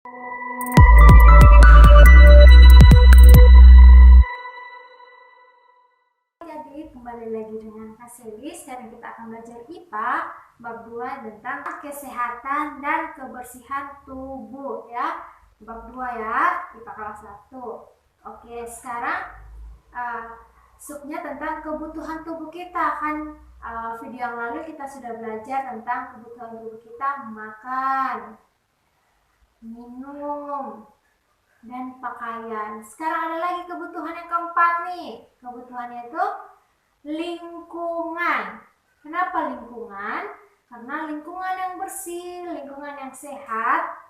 Jadi kembali lagi dengan Kak Selis dan kita akan belajar IPA bab 2 tentang kesehatan dan kebersihan tubuh ya. Bab 2 ya, IPA kelas 1. Oke, sekarang subnya tentang kebutuhan tubuh kita. Kan video yang lalu kita sudah belajar tentang kebutuhan tubuh kita: makan, minum, dan pakaian. Sekarang ada lagi kebutuhan yang keempat nih. Kebutuhannya itu lingkungan. Kenapa lingkungan? Karena lingkungan yang bersih, lingkungan yang sehat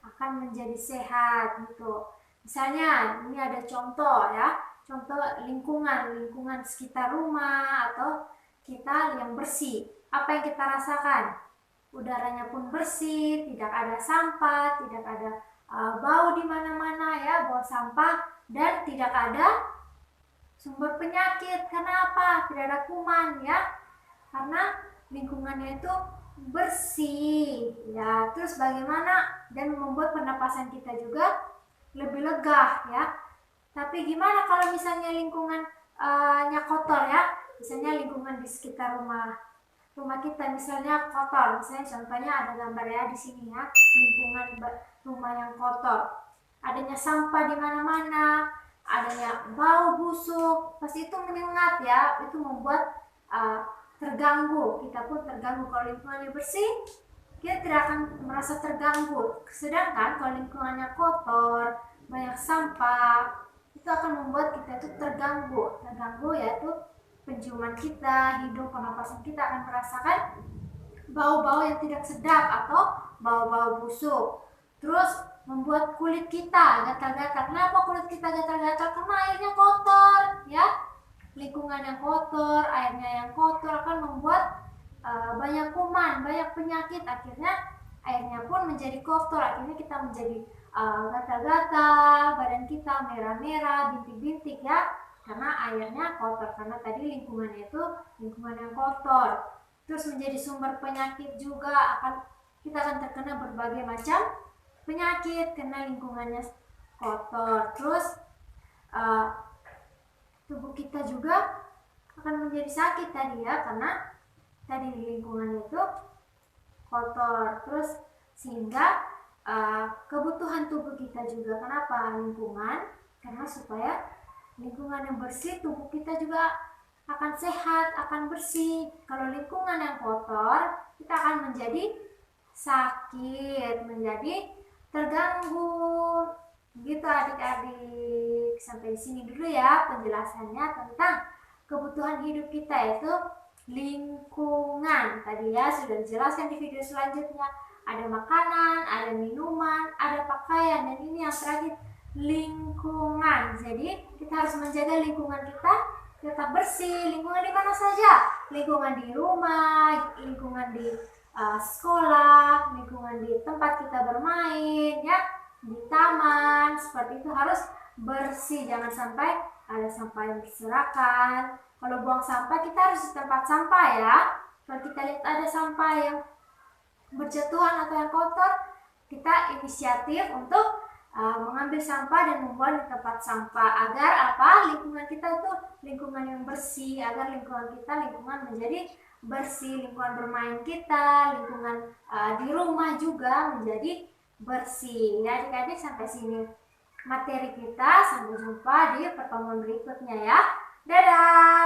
akan menjadi sehat gitu. Misalnya ini ada contoh ya. Contoh lingkungan sekitar rumah atau kita yang bersih. Apa yang kita rasakan? Udaranya pun bersih, tidak ada sampah, tidak ada bau di mana-mana ya, bau sampah, dan tidak ada sumber penyakit. Kenapa? Tidak ada kuman ya, karena lingkungannya itu bersih ya. Terus bagaimana dan membuat pernapasan kita juga lebih lega ya. Tapi gimana kalau misalnya lingkungannya kotor ya? Misalnya lingkungan di sekitar rumah kita misalnya kotor, misalnya contohnya ada gambar ya di sini ya, lingkungan rumah yang kotor, adanya sampah di mana-mana, adanya bau busuk, pasti itu menyengat ya, itu membuat terganggu, kita pun terganggu. Kalau lingkungannya bersih, kita tidak akan merasa terganggu. Sedangkan kalau lingkungannya kotor, banyak sampah, itu akan membuat kita itu terganggu yaitu penciuman kita, hidung, pernapasan kita akan merasakan bau-bau yang tidak sedap atau bau-bau busuk. Terus membuat kulit kita gatal-gatal. Kenapa kulit kita gatal-gatal? Karena airnya kotor ya. Lingkungan yang kotor, airnya yang kotor akan membuat banyak kuman, banyak penyakit. Akhirnya airnya pun menjadi kotor. Akhirnya kita menjadi gatal-gatal, badan kita merah-merah, bintik-bintik ya. Karena airnya kotor, karena tadi lingkungannya itu lingkungan yang kotor. Terus menjadi sumber penyakit juga, kita akan terkena berbagai macam penyakit karena lingkungannya kotor. Terus tubuh kita juga akan menjadi sakit tadi ya, karena tadi lingkungannya itu kotor. Terus sehingga kebutuhan tubuh kita juga, kenapa lingkungan? Karena supaya lingkungan yang bersih, tubuh kita juga akan sehat, akan bersih. Kalau lingkungan yang kotor, kita akan menjadi sakit, menjadi terganggu. Gitu adik-adik. Sampai sini dulu ya penjelasannya tentang kebutuhan hidup kita, yaitu lingkungan. Tadi ya sudah dijelaskan di video selanjutnya. Ada makanan, ada minuman, ada pakaian, dan ini yang terakhir lingkungan. Jadi kita harus menjaga lingkungan kita tetap bersih. Lingkungan di mana saja? Lingkungan di rumah, lingkungan di sekolah, lingkungan di tempat kita bermain ya, di taman, seperti itu harus bersih. Jangan sampai ada sampah yang berserakan. Kalau buang sampah kita harus di tempat sampah ya. Kalau kita lihat ada sampah yang berjatuhan atau yang kotor, kita inisiatif untuk mengambil sampah dan membuang di tempat sampah, agar lingkungan kita itu lingkungan yang bersih, agar lingkungan kita menjadi bersih, lingkungan bermain kita, lingkungan di rumah juga menjadi bersih ya adik-adik. Sampai sini materi kita, sampai jumpa di pertemuan berikutnya ya, dadah.